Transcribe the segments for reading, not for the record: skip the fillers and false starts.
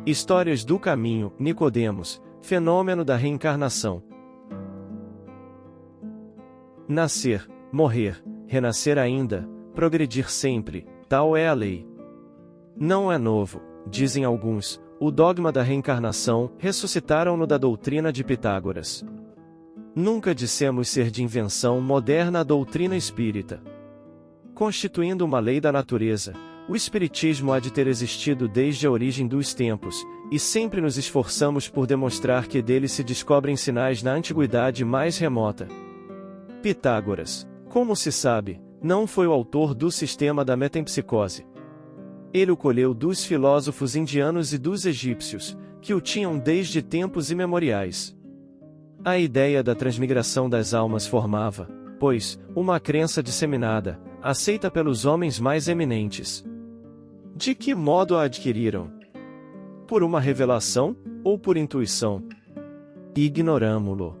Histórias do caminho, Nicodemos, fenômeno da reencarnação. Nascer, morrer, renascer ainda, progredir sempre, tal é a lei. Não é novo, dizem alguns, o dogma da reencarnação, ressuscitaram-no da doutrina de Pitágoras. Nunca dissemos ser de invenção moderna a doutrina espírita. Constituindo uma lei da natureza, o espiritismo há de ter existido desde a origem dos tempos, e sempre nos esforçamos por demonstrar que dele se descobrem sinais na antiguidade mais remota. Pitágoras, como se sabe, não foi o autor do sistema da metempsicose. Ele o colheu dos filósofos indianos e dos egípcios, que o tinham desde tempos imemoriais. A ideia da transmigração das almas formava, pois, uma crença disseminada, aceita pelos homens mais eminentes. De que modo a adquiriram? Por uma revelação, ou por intuição? Ignoramo-lo.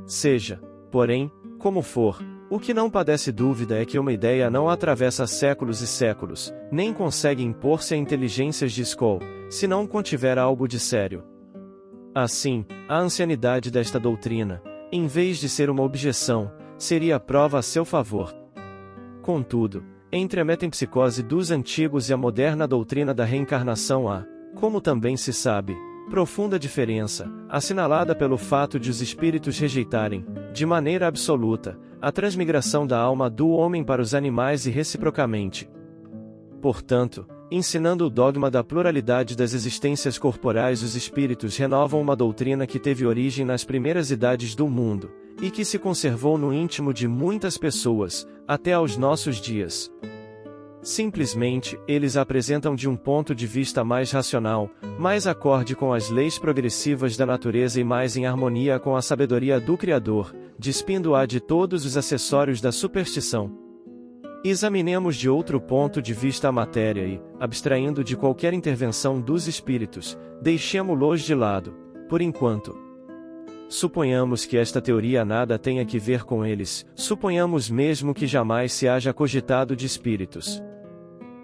Seja, porém, como for, o que não padece dúvida é que uma ideia não atravessa séculos e séculos, nem consegue impor-se a inteligências de escola, se não contiver algo de sério. Assim, a ancianidade desta doutrina, em vez de ser uma objeção, seria prova a seu favor. Contudo, entre a metempsicose dos antigos e a moderna doutrina da reencarnação há, como também se sabe, profunda diferença, assinalada pelo fato de os espíritos rejeitarem, de maneira absoluta, a transmigração da alma do homem para os animais e reciprocamente. Portanto, ensinando o dogma da pluralidade das existências corporais, os espíritos renovam uma doutrina que teve origem nas primeiras idades do mundo, e que se conservou no íntimo de muitas pessoas, até aos nossos dias. Simplesmente, eles a apresentam de um ponto de vista mais racional, mais acorde com as leis progressivas da natureza e mais em harmonia com a sabedoria do Criador, despindo-a de todos os acessórios da superstição. Examinemos de outro ponto de vista a matéria e, abstraindo de qualquer intervenção dos espíritos, deixemo-los de lado, por enquanto. Suponhamos que esta teoria nada tenha que ver com eles, suponhamos mesmo que jamais se haja cogitado de espíritos.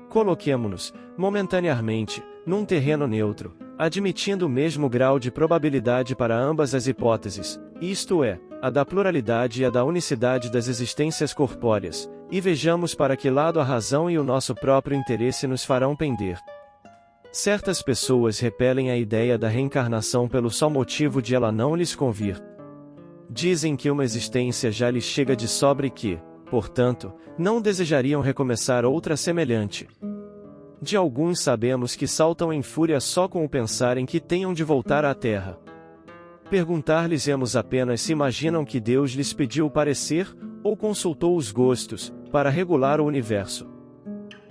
Coloquemo-nos, momentaneamente, num terreno neutro, admitindo o mesmo grau de probabilidade para ambas as hipóteses, isto é, a da pluralidade e a da unicidade das existências corpóreas, e vejamos para que lado a razão e o nosso próprio interesse nos farão pender. Certas pessoas repelem a ideia da reencarnação pelo só motivo de ela não lhes convir. Dizem que uma existência já lhes chega de sobra e que, portanto, não desejariam recomeçar outra semelhante. De alguns sabemos que saltam em fúria só com o pensar em que tenham de voltar à Terra. Perguntar-lhes-emos apenas se imaginam que Deus lhes pediu o parecer, ou consultou os gostos, para regular o universo.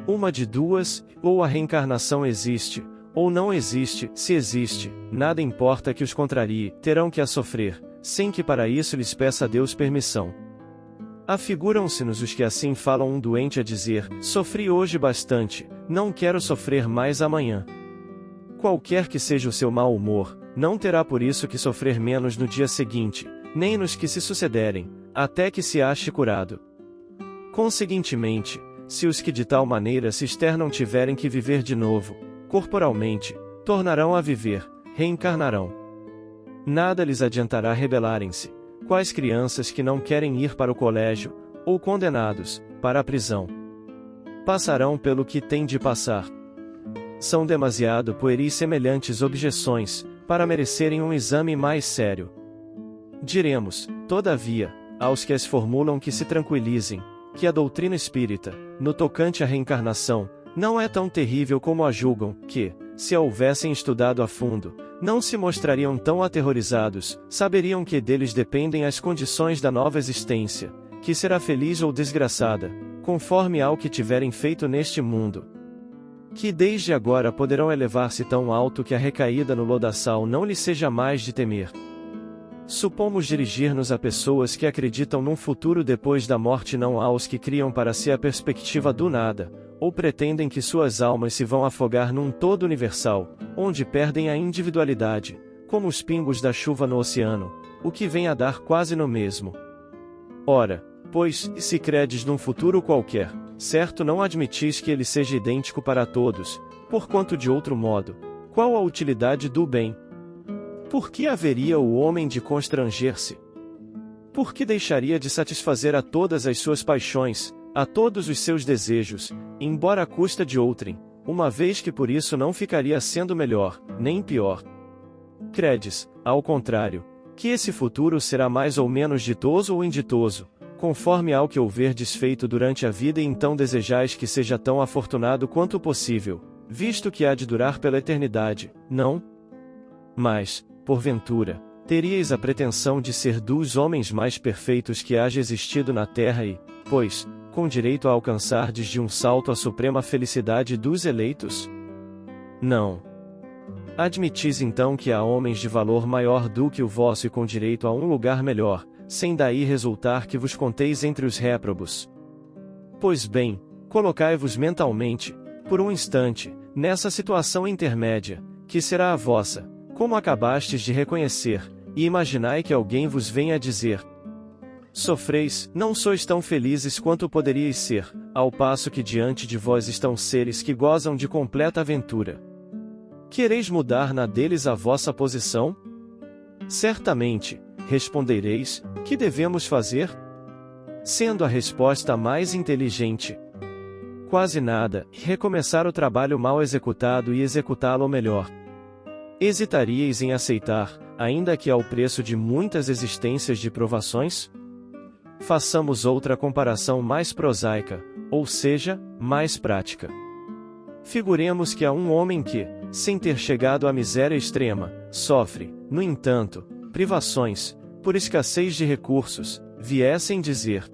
Uma de duas, ou a reencarnação existe, ou não existe, se existe, nada importa que os contrarie, terão que a sofrer, sem que para isso lhes peça a Deus permissão. Afiguram-se-nos os que assim falam um doente a dizer, sofri hoje bastante, não quero sofrer mais amanhã. Qualquer que seja o seu mau humor, não terá por isso que sofrer menos no dia seguinte, nem nos que se sucederem, até que se ache curado. Conseguintemente, se os que de tal maneira se externam tiverem que viver de novo, corporalmente, tornarão a viver, reencarnarão. Nada lhes adiantará rebelarem-se, quais crianças que não querem ir para o colégio, ou condenados, para a prisão. Passarão pelo que têm de passar. São demasiado pueris semelhantes objeções, para merecerem um exame mais sério. Diremos, todavia, aos que as formulam que se tranquilizem, que a doutrina espírita, no tocante à reencarnação, não é tão terrível como a julgam, que, se a houvessem estudado a fundo, não se mostrariam tão aterrorizados, saberiam que deles dependem as condições da nova existência, que será feliz ou desgraçada, conforme ao que tiverem feito neste mundo. Que desde agora poderão elevar-se tão alto que a recaída no lodaçal não lhes seja mais de temer. Supomos dirigir-nos a pessoas que acreditam num futuro depois da morte, não aos que criam para si a perspectiva do nada, ou pretendem que suas almas se vão afogar num todo universal, onde perdem a individualidade, como os pingos da chuva no oceano, o que vem a dar quase no mesmo. Ora, pois, se credes num futuro qualquer, certo não admitis que ele seja idêntico para todos, porquanto de outro modo, Qual a utilidade do bem? Por que haveria o homem de constranger-se? Por que deixaria de satisfazer a todas as suas paixões, a todos os seus desejos, embora à custa de outrem, uma vez que por isso não ficaria sendo melhor, nem pior? Credes, ao contrário, que esse futuro será mais ou menos ditoso ou inditoso, conforme ao que houverdes feito durante a vida, e então desejais que seja tão afortunado quanto possível, visto que há de durar pela eternidade, não? Mas, porventura, teríeis a pretensão de ser dos homens mais perfeitos que haja existido na terra e, pois, com direito a alcançardes de um salto a suprema felicidade dos eleitos? Não. Admitis então que há homens de valor maior do que o vosso e com direito a um lugar melhor, sem daí resultar que vos conteis entre os réprobos. Pois bem, colocai-vos mentalmente, por um instante, nessa situação intermédia, que será a vossa, como acabastes de reconhecer, e imaginai que alguém vos venha dizer: sofreis, não sois tão felizes quanto poderíeis ser, ao passo que diante de vós estão seres que gozam de completa aventura. Quereis mudar na deles a vossa posição? Certamente, respondereis, que devemos fazer? Sendo a resposta mais inteligente: quase nada, recomeçar o trabalho mal executado e executá-lo melhor. Hesitaríeis em aceitar, ainda que ao preço de muitas existências de provações? Façamos outra comparação mais prosaica, ou seja, mais prática. Figuremos que há um homem que, sem ter chegado à miséria extrema, sofre, no entanto, privações, por escassez de recursos, viessem dizer: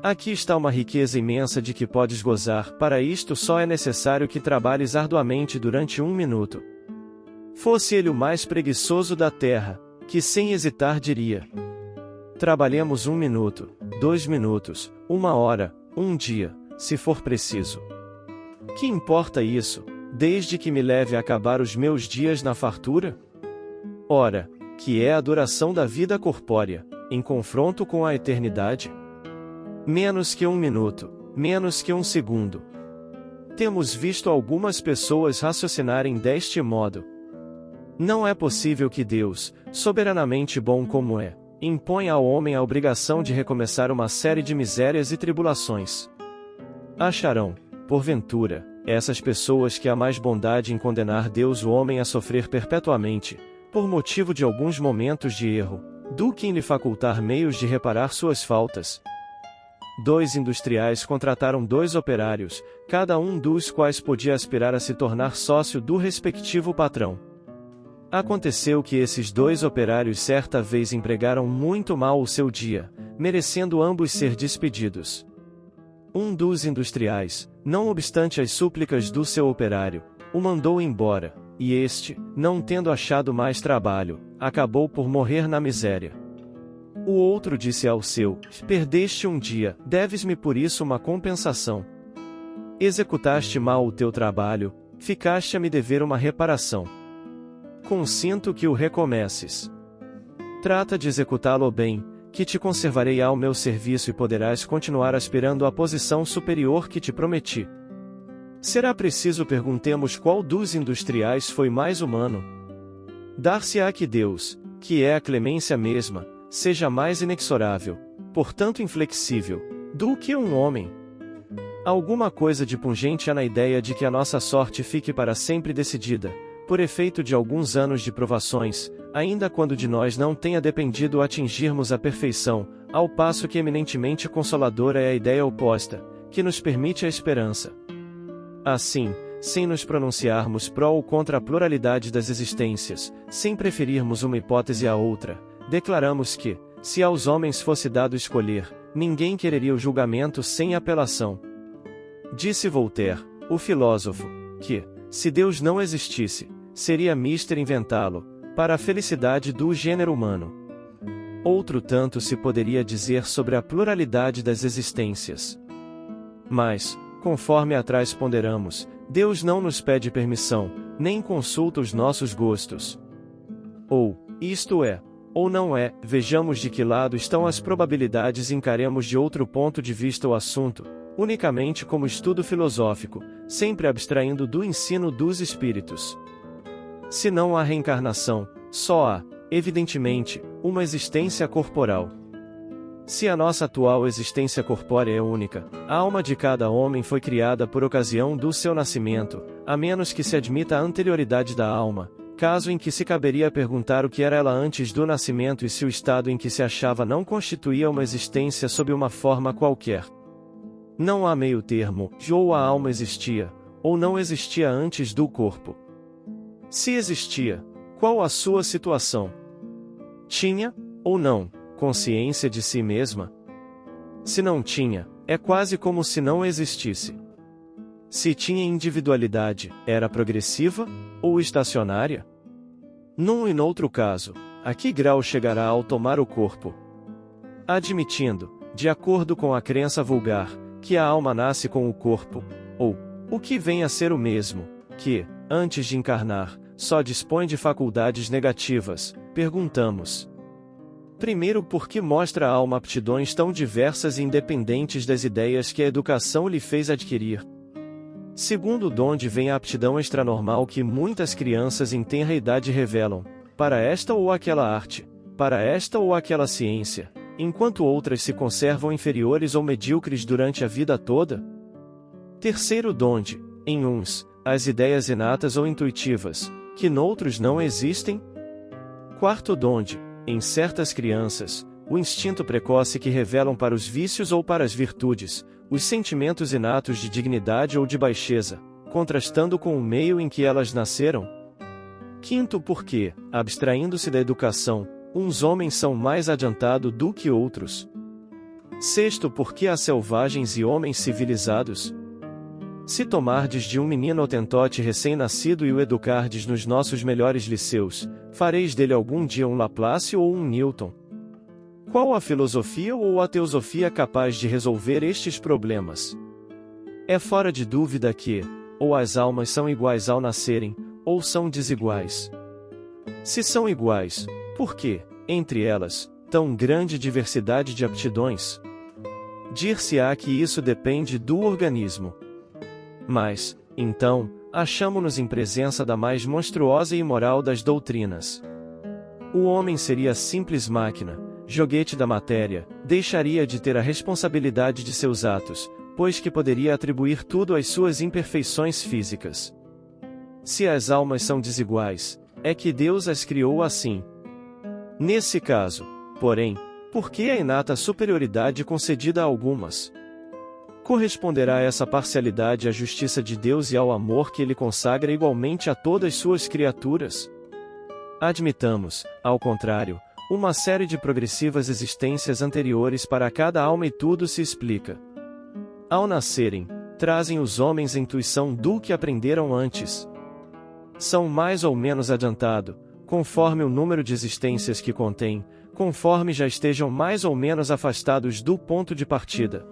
aqui está uma riqueza imensa de que podes gozar, para isto só é necessário que trabalhes arduamente durante 1 minuto. Fosse ele o mais preguiçoso da terra, que sem hesitar diria: trabalhemos 1 minuto, 2 minutos, 1 hora, 1 dia, se for preciso. Que importa isso, desde que me leve a acabar os meus dias na fartura? Ora, que é a duração da vida corpórea, em confronto com a eternidade? Menos que 1 minuto, menos que 1 segundo. Temos visto algumas pessoas raciocinarem deste modo: não é possível que Deus, soberanamente bom como é, imponha ao homem a obrigação de recomeçar uma série de misérias e tribulações. Acharão, porventura, essas pessoas que há mais bondade em condenar Deus o homem a sofrer perpetuamente, por motivo de alguns momentos de erro, do que em lhe facultar meios de reparar suas faltas? 2 industriais contrataram 2 operários, cada um dos quais podia aspirar a se tornar sócio do respectivo patrão. Aconteceu que esses 2 operários certa vez empregaram muito mal o seu dia, merecendo ambos ser despedidos. Um dos industriais, não obstante as súplicas do seu operário, o mandou embora, e este, não tendo achado mais trabalho, acabou por morrer na miséria. O outro disse ao seu: perdeste um dia, deves-me por isso uma compensação. Executaste mal o teu trabalho, ficaste a me dever uma reparação. Consinto que o recomeces. Trata de executá-lo bem, que te conservarei ao meu serviço e poderás continuar aspirando à posição superior que te prometi. Será preciso perguntemos qual dos industriais foi mais humano? Dar-se-á que Deus, que é a clemência mesma, seja mais inexorável, portanto inflexível, do que um homem. Alguma coisa de pungente há na ideia de que a nossa sorte fique para sempre decidida, por efeito de alguns anos de provações, ainda quando de nós não tenha dependido atingirmos a perfeição, ao passo que eminentemente consoladora é a ideia oposta, que nos permite a esperança. Assim, sem nos pronunciarmos pró ou contra a pluralidade das existências, sem preferirmos uma hipótese à outra, declaramos que, se aos homens fosse dado escolher, ninguém quereria o julgamento sem apelação. Disse Voltaire, o filósofo, que, se Deus não existisse, seria mister inventá-lo, para a felicidade do gênero humano. Outro tanto se poderia dizer sobre a pluralidade das existências. Mas, conforme atrás ponderamos, Deus não nos pede permissão, nem consulta os nossos gostos. Ou, isto é, ou não é, vejamos de que lado estão as probabilidades e encaremos de outro ponto de vista o assunto, unicamente como estudo filosófico, sempre abstraindo do ensino dos espíritos. Se não há reencarnação, só há, evidentemente, uma existência corporal. Se a nossa atual existência corpórea é única, a alma de cada homem foi criada por ocasião do seu nascimento, a menos que se admita a anterioridade da alma, caso em que se caberia perguntar o que era ela antes do nascimento e se o estado em que se achava não constituía uma existência sob uma forma qualquer. Não há meio termo, ou a alma existia, ou não existia antes do corpo. Se existia, qual a sua situação? Tinha, ou não, consciência de si mesma? Se não tinha, é quase como se não existisse. Se tinha individualidade, era progressiva, ou estacionária? Num e noutro caso, a que grau chegará ao tomar o corpo? Admitindo, de acordo com a crença vulgar, que a alma nasce com o corpo, ou, o que vem a ser o mesmo, que, antes de encarnar, só dispõe de faculdades negativas, perguntamos. Primeiro, por que mostra a alma aptidões tão diversas e independentes das ideias que a educação lhe fez adquirir? Segundo, de onde vem a aptidão extranormal que muitas crianças em tenra idade revelam, para esta ou aquela arte, para esta ou aquela ciência, enquanto outras se conservam inferiores ou medíocres durante a vida toda? Terceiro, de onde, em uns, as ideias inatas ou intuitivas, que noutros não existem? Quarto, de onde, em certas crianças, o instinto precoce que revelam para os vícios ou para as virtudes, os sentimentos inatos de dignidade ou de baixeza, contrastando com o meio em que elas nasceram? Quinto, porque, abstraindo-se da educação, uns homens são mais adiantados do que outros. Sexto, porque há selvagens e homens civilizados? Se tomardes de um menino hotentote recém-nascido e o educardes nos nossos melhores liceus, fareis dele algum dia um Laplace ou um Newton. Qual a filosofia ou a teosofia capaz de resolver estes problemas? É fora de dúvida que, ou as almas são iguais ao nascerem, ou são desiguais. Se são iguais, por que, entre elas, tão grande diversidade de aptidões? Dir-se-á que isso depende do organismo. Mas, então, achamo-nos em presença da mais monstruosa e imoral das doutrinas. O homem seria simples máquina, joguete da matéria, deixaria de ter a responsabilidade de seus atos, pois que poderia atribuir tudo às suas imperfeições físicas. Se as almas são desiguais, é que Deus as criou assim. Nesse caso, porém, por que a inata superioridade concedida a algumas? Corresponderá essa parcialidade à justiça de Deus e ao amor que Ele consagra igualmente a todas suas criaturas? Admitamos, ao contrário, uma série de progressivas existências anteriores para cada alma e tudo se explica. Ao nascerem, trazem os homens a intuição do que aprenderam antes. São mais ou menos adiantado, conforme o número de existências que contém, conforme já estejam mais ou menos afastados do ponto de partida.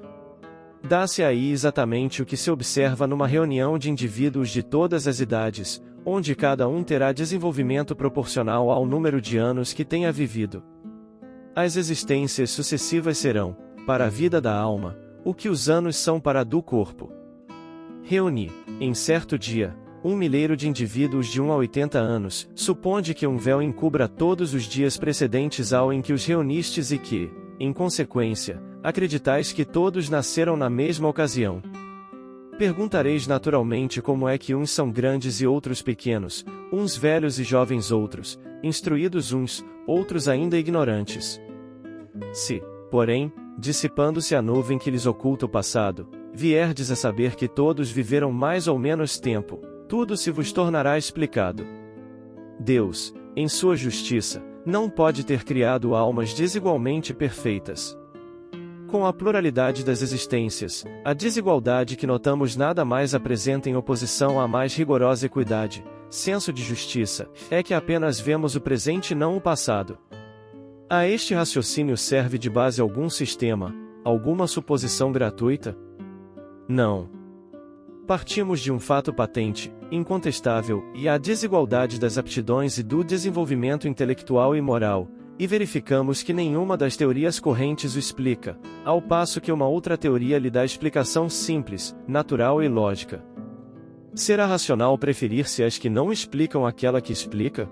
Dá-se aí exatamente o que se observa numa reunião de indivíduos de todas as idades, onde cada um terá desenvolvimento proporcional ao número de anos que tenha vivido. As existências sucessivas serão, para a vida da alma, o que os anos são para a do corpo. Reuni, em certo dia, um milheiro de indivíduos de 1 a 80 anos, suponde que um véu encubra todos os dias precedentes ao em que os reunistes e que, em consequência, acreditais que todos nasceram na mesma ocasião. Perguntareis naturalmente como é que uns são grandes e outros pequenos, uns velhos e jovens outros, instruídos uns, outros ainda ignorantes. Se, porém, dissipando-se a nuvem que lhes oculta o passado, vierdes a saber que todos viveram mais ou menos tempo, tudo se vos tornará explicado. Deus, em sua justiça, não pode ter criado almas desigualmente perfeitas. Com a pluralidade das existências, a desigualdade que notamos nada mais apresenta em oposição à mais rigorosa equidade, senso de justiça, é que apenas vemos o presente e não o passado. A este raciocínio serve de base algum sistema, alguma suposição gratuita? Não. Partimos de um fato patente, incontestável, e a desigualdade das aptidões e do desenvolvimento intelectual e moral, e verificamos que nenhuma das teorias correntes o explica, ao passo que uma outra teoria lhe dá explicação simples, natural e lógica. Será racional preferir-se as que não explicam aquela que explica?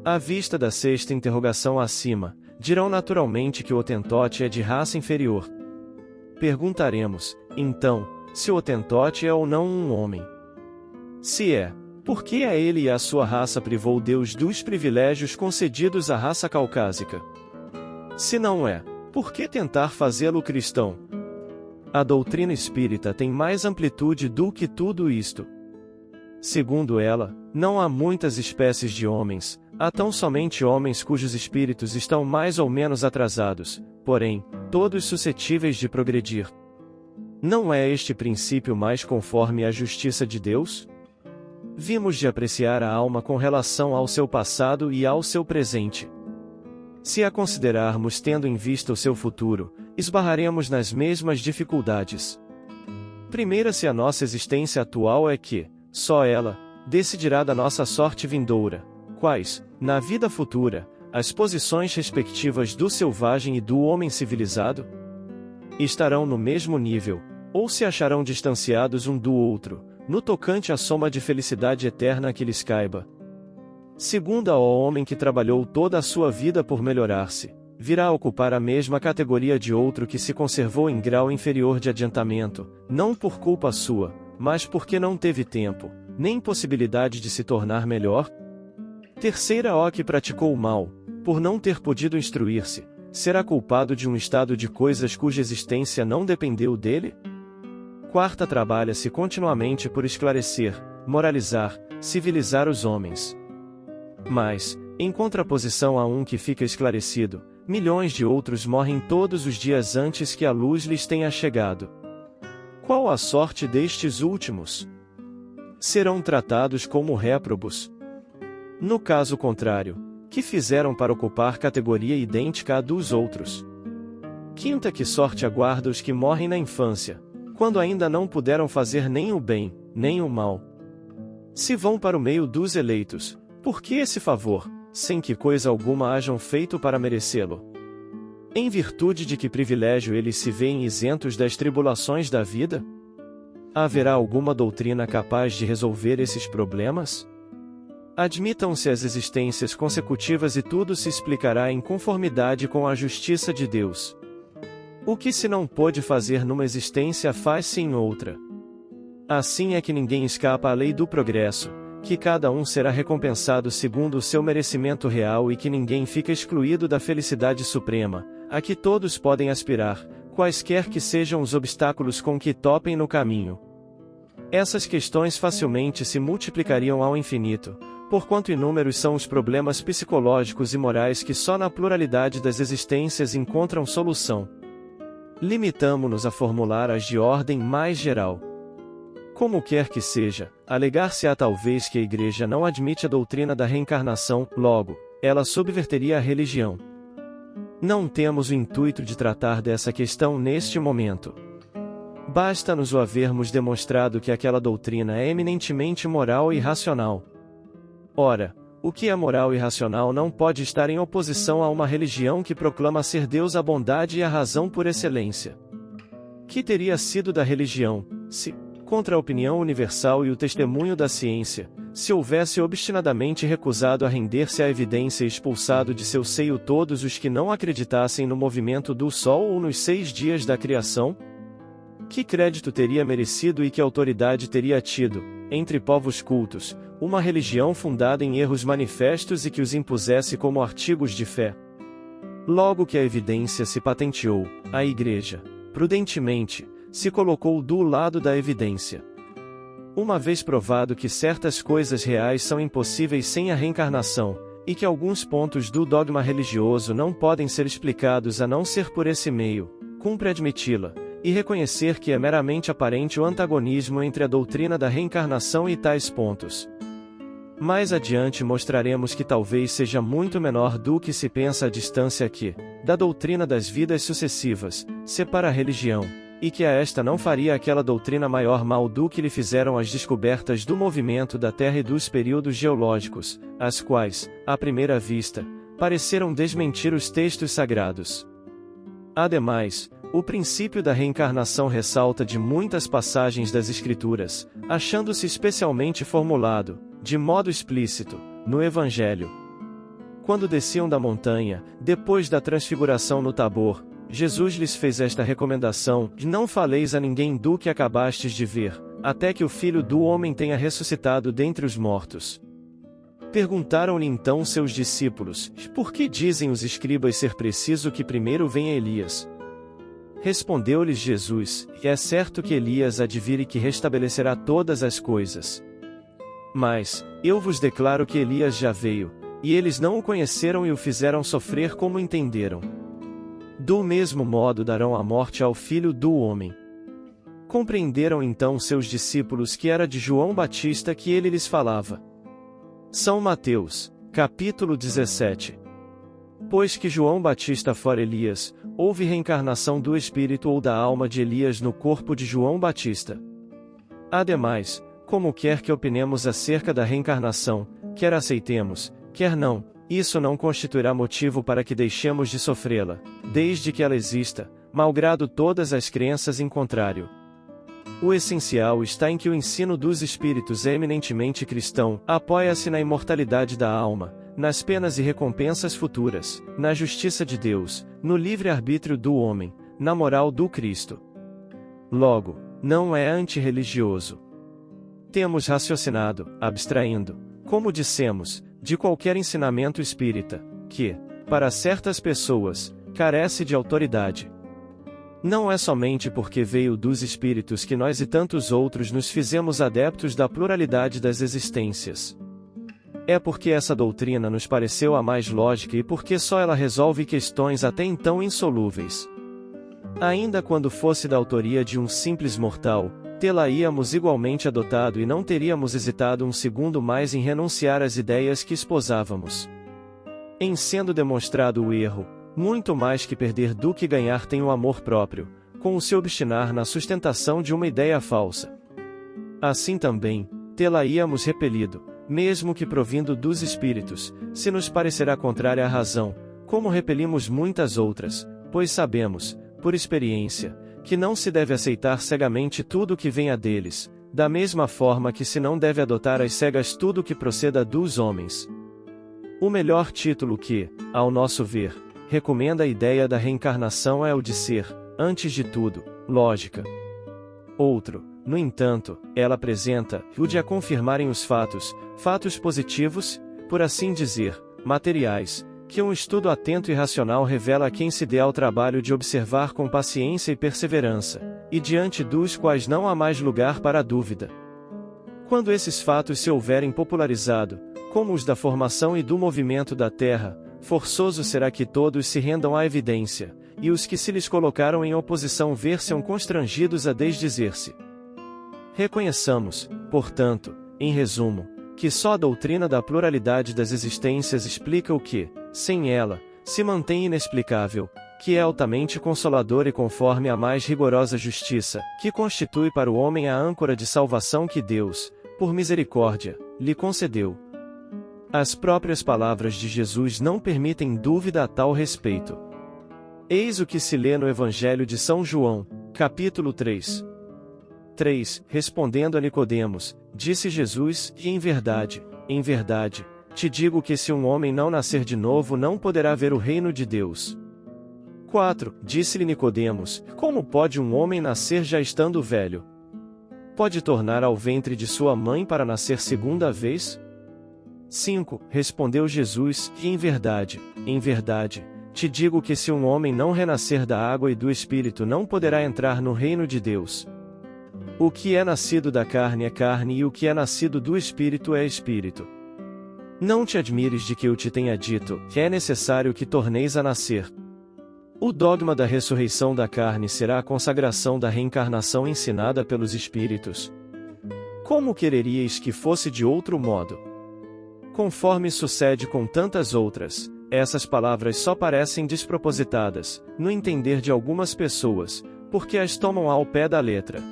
À vista da sexta interrogação acima, dirão naturalmente que o Hotentote é de raça inferior. Perguntaremos, então, se o Hotentote é ou não um homem. Se é, por que a ele e a sua raça privou Deus dos privilégios concedidos à raça caucásica? Se não é, por que tentar fazê-lo cristão? A doutrina espírita tem mais amplitude do que tudo isto. Segundo ela, não há muitas espécies de homens, há tão somente homens cujos espíritos estão mais ou menos atrasados, porém, todos suscetíveis de progredir. Não é este princípio mais conforme à justiça de Deus? Vimos de apreciar a alma com relação ao seu passado e ao seu presente. Se a considerarmos tendo em vista o seu futuro, esbarraremos nas mesmas dificuldades. Primeira, se a nossa existência atual é que, só ela, decidirá da nossa sorte vindoura, quais, na vida futura, as posições respectivas do selvagem e do homem civilizado? Estarão no mesmo nível, ou se acharão distanciados um do outro, no tocante à soma de felicidade eterna que lhes caiba. Segunda, ao homem que trabalhou toda a sua vida por melhorar-se, virá a ocupar a mesma categoria de outro que se conservou em grau inferior de adiantamento, não por culpa sua, mas porque não teve tempo, nem possibilidade de se tornar melhor? Terceira, ao que praticou o mal, por não ter podido instruir-se, será culpado de um estado de coisas cuja existência não dependeu dele? Quarta, trabalha-se continuamente por esclarecer, moralizar, civilizar os homens. Mas, em contraposição a um que fica esclarecido, milhões de outros morrem todos os dias antes que a luz lhes tenha chegado. Qual a sorte destes últimos? Serão tratados como réprobos. No caso contrário, que fizeram para ocupar categoria idêntica à dos outros? Quinta, que sorte aguarda os que morrem na infância, quando ainda não puderam fazer nem o bem, nem o mal. Se vão para o meio dos eleitos, por que esse favor, sem que coisa alguma hajam feito para merecê-lo? Em virtude de que privilégio eles se veem isentos das tribulações da vida? Haverá alguma doutrina capaz de resolver esses problemas? Admitam-se as existências consecutivas e tudo se explicará em conformidade com a justiça de Deus. O que se não pôde fazer numa existência faz-se em outra. Assim é que ninguém escapa à lei do progresso, que cada um será recompensado segundo o seu merecimento real e que ninguém fica excluído da felicidade suprema, a que todos podem aspirar, quaisquer que sejam os obstáculos com que topem no caminho. Essas questões facilmente se multiplicariam ao infinito, porquanto inúmeros são os problemas psicológicos e morais que só na pluralidade das existências encontram solução. Limitamo-nos a formular as de ordem mais geral. Como quer que seja, alegar-se-á talvez que a Igreja não admite a doutrina da reencarnação, logo, ela subverteria a religião. Não temos o intuito de tratar dessa questão neste momento. Basta-nos o havermos demonstrado que aquela doutrina é eminentemente moral e racional. Ora, o que é moral e racional não pode estar em oposição a uma religião que proclama ser Deus a bondade e a razão por excelência. Que teria sido da religião, se, contra a opinião universal e o testemunho da ciência, se houvesse obstinadamente recusado a render-se à evidência e expulsado de seu seio todos os que não acreditassem no movimento do Sol ou nos 6 dias da criação? Que crédito teria merecido e que autoridade teria tido, entre povos cultos, uma religião fundada em erros manifestos e que os impusesse como artigos de fé? Logo que a evidência se patenteou, a Igreja, prudentemente, se colocou do lado da evidência. Uma vez provado que certas coisas reais são impossíveis sem a reencarnação, e que alguns pontos do dogma religioso não podem ser explicados a não ser por esse meio, cumpre admiti-la, e reconhecer que é meramente aparente o antagonismo entre a doutrina da reencarnação e tais pontos. Mais adiante mostraremos que talvez seja muito menor do que se pensa a distância que, da doutrina das vidas sucessivas, separa a religião, e que a esta não faria aquela doutrina maior mal do que lhe fizeram as descobertas do movimento da Terra e dos períodos geológicos, as quais, à primeira vista, pareceram desmentir os textos sagrados. Ademais, O princípio da reencarnação ressalta de muitas passagens das Escrituras, achando-se especialmente formulado, de modo explícito, no Evangelho. Quando desciam da montanha, depois da transfiguração no Tabor, Jesus lhes fez esta recomendação: não faleis a ninguém do que acabastes de ver, até que o Filho do Homem tenha ressuscitado dentre os mortos. Perguntaram-lhe então seus discípulos: por que dizem os escribas ser preciso que primeiro venha Elias? Respondeu-lhes Jesus: é certo que Elias há de vir e que restabelecerá todas as coisas. Mas, eu vos declaro que Elias já veio, e eles não o conheceram e o fizeram sofrer como entenderam. Do mesmo modo darão a morte ao Filho do Homem. Compreenderam então seus discípulos que era de João Batista que ele lhes falava. São Mateus, capítulo 17. Pois que João Batista fora Elias, houve reencarnação do espírito ou da alma de Elias no corpo de João Batista. Ademais, como quer que opinemos acerca da reencarnação, quer aceitemos, quer não, isso não constituirá motivo para que deixemos de sofrê-la, desde que ela exista, malgrado todas as crenças em contrário. O essencial está em que o ensino dos espíritos é eminentemente cristão, apoia-se na imortalidade da alma, nas penas e recompensas futuras, na justiça de Deus, no livre-arbítrio do homem, na moral do Cristo. Logo, não é antirreligioso. Temos raciocinado, abstraindo, como dissemos, de qualquer ensinamento espírita, que, para certas pessoas, carece de autoridade. Não é somente porque veio dos espíritos que nós e tantos outros nos fizemos adeptos da pluralidade das existências. É porque essa doutrina nos pareceu a mais lógica e porque só ela resolve questões até então insolúveis. Ainda quando fosse da autoria de um simples mortal, tê-la-íamos igualmente adotado e não teríamos hesitado um segundo mais em renunciar às ideias que esposávamos. Em sendo demonstrado o erro, muito mais que perder do que ganhar tem o amor próprio, com o se obstinar na sustentação de uma ideia falsa. Assim também, tê-la-íamos repelido, mesmo que provindo dos espíritos, se nos parecerá contrária à razão, como repelimos muitas outras, pois sabemos, por experiência, que não se deve aceitar cegamente tudo o que venha deles, da mesma forma que se não deve adotar às cegas tudo o que proceda dos homens. O melhor título que, ao nosso ver, recomenda a ideia da reencarnação é o de ser, antes de tudo, lógica. Outro, no entanto, ela apresenta o de a confirmarem os fatos positivos, por assim dizer, materiais, que um estudo atento e racional revela a quem se dê ao trabalho de observar com paciência e perseverança, e diante dos quais não há mais lugar para a dúvida. Quando esses fatos se houverem popularizado, como os da formação e do movimento da Terra, forçoso será que todos se rendam à evidência, e os que se lhes colocaram em oposição ver-se-ão constrangidos a desdizer-se. Reconheçamos, portanto, em resumo, que só a doutrina da pluralidade das existências explica o que, sem ela, se mantém inexplicável, que é altamente consolador e conforme a mais rigorosa justiça, que constitui para o homem a âncora de salvação que Deus, por misericórdia, lhe concedeu. As próprias palavras de Jesus não permitem dúvida a tal respeito. Eis o que se lê no Evangelho de São João, capítulo 3. Respondendo a Nicodemos, disse Jesus: em verdade, te digo que se um homem não nascer de novo não poderá ver o reino de Deus. 4. Disse-lhe Nicodemos: como pode um homem nascer já estando velho? Pode tornar ao ventre de sua mãe para nascer segunda vez? 5. Respondeu Jesus: em verdade, te digo que se um homem não renascer da água e do Espírito não poderá entrar no reino de Deus. O que é nascido da carne é carne e o que é nascido do Espírito é Espírito. Não te admires de que eu te tenha dito, que é necessário que torneis a nascer. O dogma da ressurreição da carne será a consagração da reencarnação ensinada pelos Espíritos. Como quereríeis que fosse de outro modo? Conforme sucede com tantas outras, essas palavras só parecem despropositadas, no entender de algumas pessoas, porque as tomam ao pé da letra.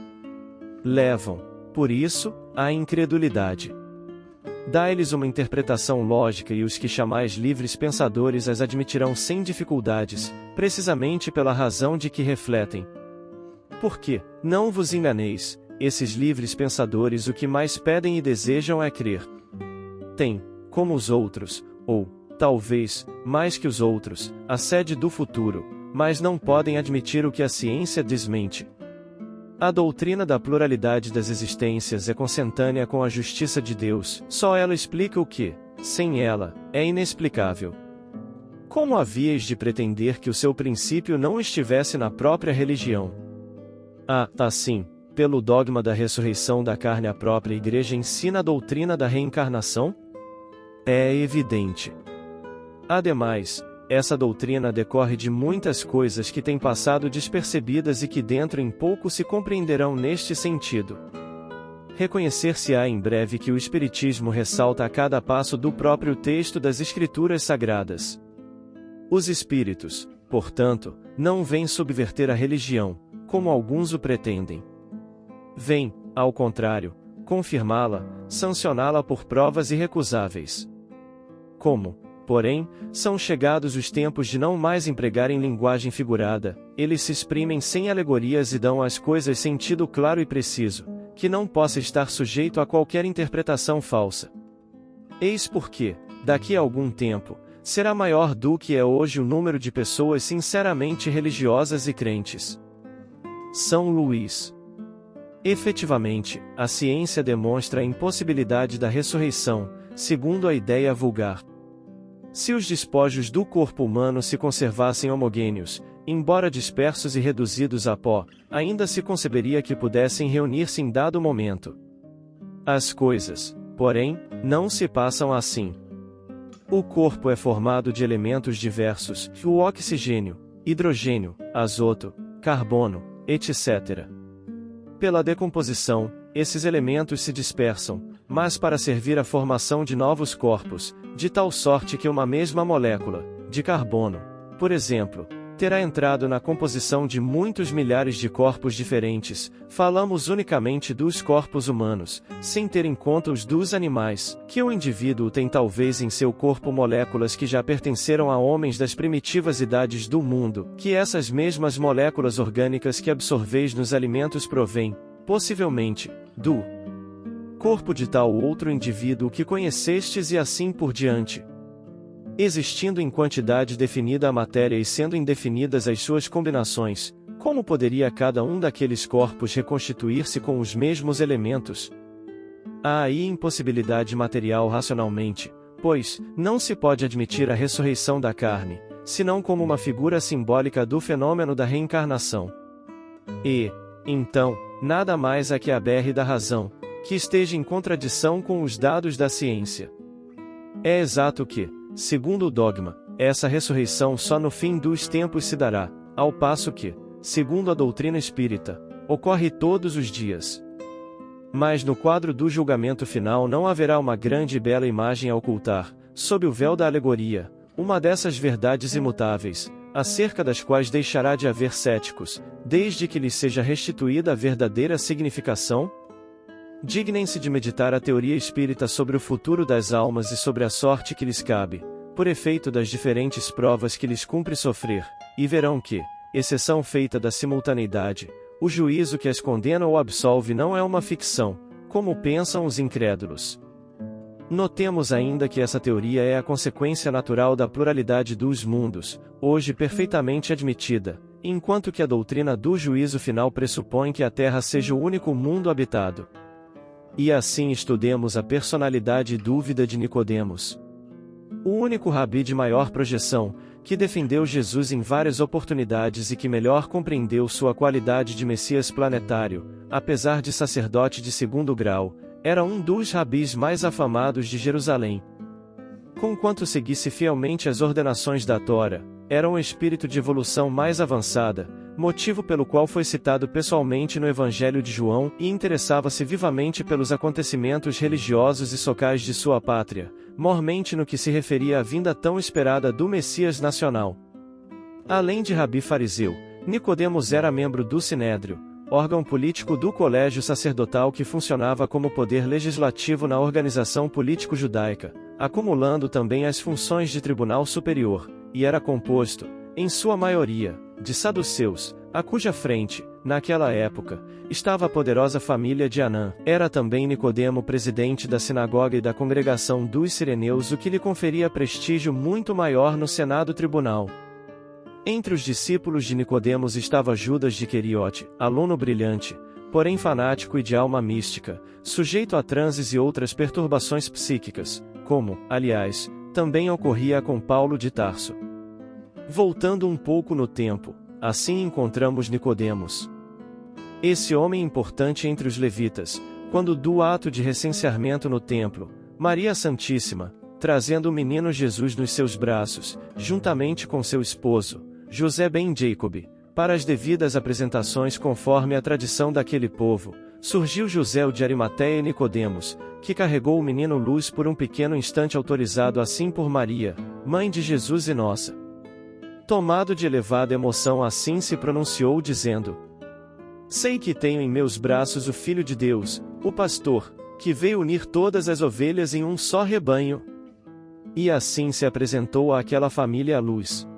Levam, por isso, à incredulidade. Dá-lhes uma interpretação lógica e os que chamais livres pensadores as admitirão sem dificuldades, precisamente pela razão de que refletem. Porque, não vos enganeis, esses livres pensadores o que mais pedem e desejam é crer. Têm, como os outros, ou, talvez, mais que os outros, a sede do futuro, mas não podem admitir o que a ciência desmente. A doutrina da pluralidade das existências é consentânea com a justiça de Deus, só ela explica o que, sem ela, é inexplicável. Como havíeis de pretender que o seu princípio não estivesse na própria religião? Assim, pelo dogma da ressurreição da carne a própria Igreja ensina a doutrina da reencarnação? É evidente. Ademais, essa doutrina decorre de muitas coisas que têm passado despercebidas e que dentro em pouco se compreenderão neste sentido. Reconhecer-se-á em breve que o Espiritismo ressalta a cada passo do próprio texto das Escrituras Sagradas. Os espíritos, portanto, não vêm subverter a religião, como alguns o pretendem. Vêm, ao contrário, confirmá-la, sancioná-la por provas irrecusáveis. Como, porém, são chegados os tempos de não mais empregarem linguagem figurada, eles se exprimem sem alegorias e dão às coisas sentido claro e preciso, que não possa estar sujeito a qualquer interpretação falsa. Eis porque, daqui a algum tempo, será maior do que é hoje o número de pessoas sinceramente religiosas e crentes. São Luís. Efetivamente, a ciência demonstra a impossibilidade da ressurreição, segundo a ideia vulgar. Se os despojos do corpo humano se conservassem homogêneos, embora dispersos e reduzidos a pó, ainda se conceberia que pudessem reunir-se em dado momento. As coisas, porém, não se passam assim. O corpo é formado de elementos diversos, o oxigênio, hidrogênio, azoto, carbono, etc. Pela decomposição, esses elementos se dispersam, mas para servir à formação de novos corpos, de tal sorte que uma mesma molécula, de carbono, por exemplo, terá entrado na composição de muitos milhares de corpos diferentes. Falamos unicamente dos corpos humanos, sem ter em conta os dos animais, que o indivíduo tem talvez em seu corpo moléculas que já pertenceram a homens das primitivas idades do mundo, que essas mesmas moléculas orgânicas que absorveis nos alimentos provêm, possivelmente, do corpo de tal outro indivíduo que conhecestes e assim por diante. Existindo em quantidade definida a matéria e sendo indefinidas as suas combinações, como poderia cada um daqueles corpos reconstituir-se com os mesmos elementos? Há aí impossibilidade material racionalmente, pois, não se pode admitir a ressurreição da carne, senão como uma figura simbólica do fenômeno da reencarnação. E, então, nada mais há que aberre da razão, que esteja em contradição com os dados da ciência. É exato que, segundo o dogma, essa ressurreição só no fim dos tempos se dará, ao passo que, segundo a doutrina espírita, ocorre todos os dias. Mas no quadro do julgamento final não haverá uma grande e bela imagem a ocultar, sob o véu da alegoria, uma dessas verdades imutáveis, acerca das quais deixará de haver céticos, desde que lhes seja restituída a verdadeira significação? Dignem-se de meditar a teoria espírita sobre o futuro das almas e sobre a sorte que lhes cabe, por efeito das diferentes provas que lhes cumpre sofrer, e verão que, exceção feita da simultaneidade, o juízo que as condena ou absolve não é uma ficção, como pensam os incrédulos. Notemos ainda que essa teoria é a consequência natural da pluralidade dos mundos, hoje perfeitamente admitida, enquanto que a doutrina do juízo final pressupõe que a Terra seja o único mundo habitado. E assim estudemos a personalidade e dúvida de Nicodemos. O único rabi de maior projeção, que defendeu Jesus em várias oportunidades e que melhor compreendeu sua qualidade de Messias planetário, apesar de sacerdote de segundo grau, era um dos rabis mais afamados de Jerusalém. Conquanto seguisse fielmente as ordenações da Tora, era um espírito de evolução mais avançada, motivo pelo qual foi citado pessoalmente no Evangelho de João e interessava-se vivamente pelos acontecimentos religiosos e sociais de sua pátria, mormente no que se referia à vinda tão esperada do Messias nacional. Além de rabi fariseu, Nicodemos era membro do Sinédrio, órgão político do colégio sacerdotal que funcionava como poder legislativo na organização político-judaica, acumulando também as funções de tribunal superior, e era composto, em sua maioria, de saduceus, a cuja frente, naquela época, estava a poderosa família de Anã. Era também Nicodemo presidente da sinagoga e da congregação dos sireneus, o que lhe conferia prestígio muito maior no Senado Tribunal. Entre os discípulos de Nicodemos estava Judas de Queriote, aluno brilhante, porém fanático e de alma mística, sujeito a transes e outras perturbações psíquicas, como, aliás, também ocorria com Paulo de Tarso. Voltando um pouco no tempo, assim encontramos Nicodemos. Esse homem importante entre os levitas, quando do ato de recenseamento no templo, Maria Santíssima, trazendo o menino Jesus nos seus braços, juntamente com seu esposo, José ben Jacob, para as devidas apresentações conforme a tradição daquele povo, surgiu José de Arimateia e Nicodemos, que carregou o menino luz por um pequeno instante autorizado assim por Maria, mãe de Jesus e nossa. Tomado de elevada emoção assim se pronunciou dizendo: Sei que tenho em meus braços o Filho de Deus, o pastor, que veio unir todas as ovelhas em um só rebanho. E assim se apresentou àquela família a luz.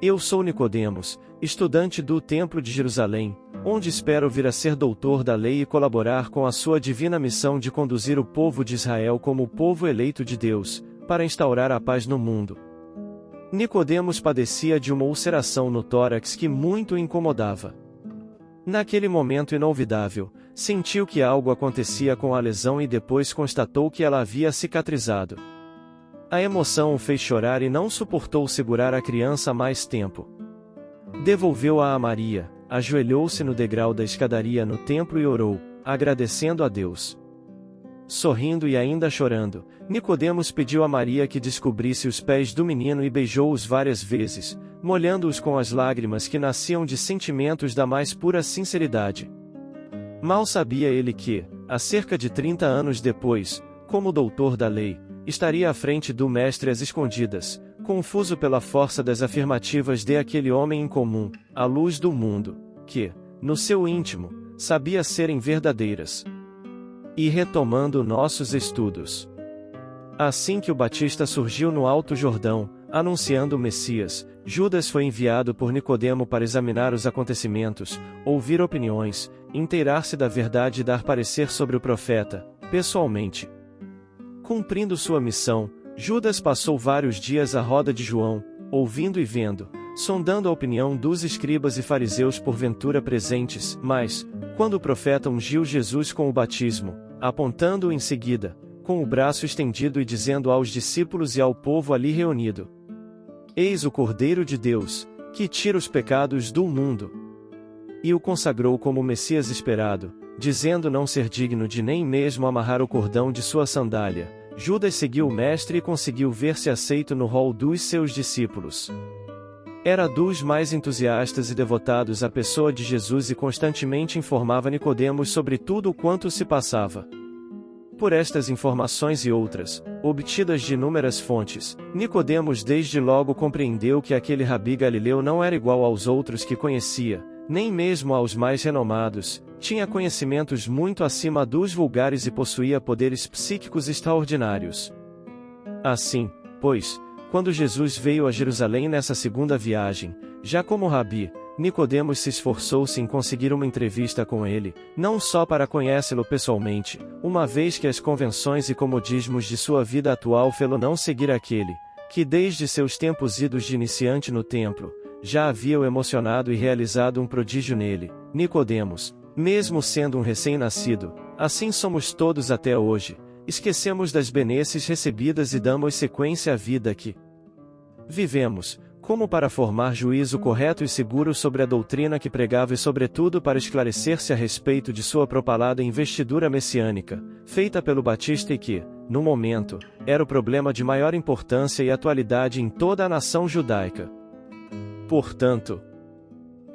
Eu sou Nicodemos, estudante do Templo de Jerusalém, onde espero vir a ser doutor da lei e colaborar com a sua divina missão de conduzir o povo de Israel como o povo eleito de Deus, para instaurar a paz no mundo. Nicodemos padecia de uma ulceração no tórax que muito o incomodava. Naquele momento inolvidável, sentiu que algo acontecia com a lesão e depois constatou que ela havia cicatrizado. A emoção o fez chorar e não suportou segurar a criança mais tempo. Devolveu-a a Maria, ajoelhou-se no degrau da escadaria no templo e orou, agradecendo a Deus. Sorrindo e ainda chorando, Nicodemos pediu a Maria que descobrisse os pés do menino e beijou-os várias vezes, molhando-os com as lágrimas que nasciam de sentimentos da mais pura sinceridade. Mal sabia ele que, há cerca de 30 anos depois, como doutor da lei, estaria à frente do mestre às escondidas, confuso pela força das afirmativas de aquele homem incomum, a luz do mundo, que, no seu íntimo, sabia serem verdadeiras. E retomando nossos estudos. Assim que o Batista surgiu no Alto Jordão, anunciando o Messias, Judas foi enviado por Nicodemo para examinar os acontecimentos, ouvir opiniões, inteirar-se da verdade e dar parecer sobre o profeta, pessoalmente. Cumprindo sua missão, Judas passou vários dias à roda de João, ouvindo e vendo, sondando a opinião dos escribas e fariseus porventura presentes, mas, quando o profeta ungiu Jesus com o batismo, apontando-o em seguida, com o braço estendido e dizendo aos discípulos e ao povo ali reunido: Eis o Cordeiro de Deus, que tira os pecados do mundo. E o consagrou como o Messias esperado, dizendo não ser digno de nem mesmo amarrar o cordão de sua sandália. Judas seguiu o mestre e conseguiu ver-se aceito no rol dos seus discípulos. Era dos mais entusiastas e devotados à pessoa de Jesus e constantemente informava Nicodemos sobre tudo o quanto se passava. Por estas informações e outras, obtidas de inúmeras fontes, Nicodemos desde logo compreendeu que aquele rabi galileu não era igual aos outros que conhecia, nem mesmo aos mais renomados, tinha conhecimentos muito acima dos vulgares e possuía poderes psíquicos extraordinários. Assim, pois, quando Jesus veio a Jerusalém nessa segunda viagem, já como rabi, Nicodemos se esforçou-se em conseguir uma entrevista com ele, não só para conhecê-lo pessoalmente, uma vez que as convenções e comodismos de sua vida atual fê-lo não seguir aquele, que desde seus tempos idos de iniciante no templo, já havia o emocionado e realizado um prodígio nele, Nicodemos, mesmo sendo um recém-nascido, assim somos todos até hoje, esquecemos das benesses recebidas e damos sequência à vida que vivemos, como para formar juízo correto e seguro sobre a doutrina que pregava e sobretudo para esclarecer-se a respeito de sua propalada investidura messiânica, feita pelo Batista e que, no momento, era o problema de maior importância e atualidade em toda a nação judaica. Portanto,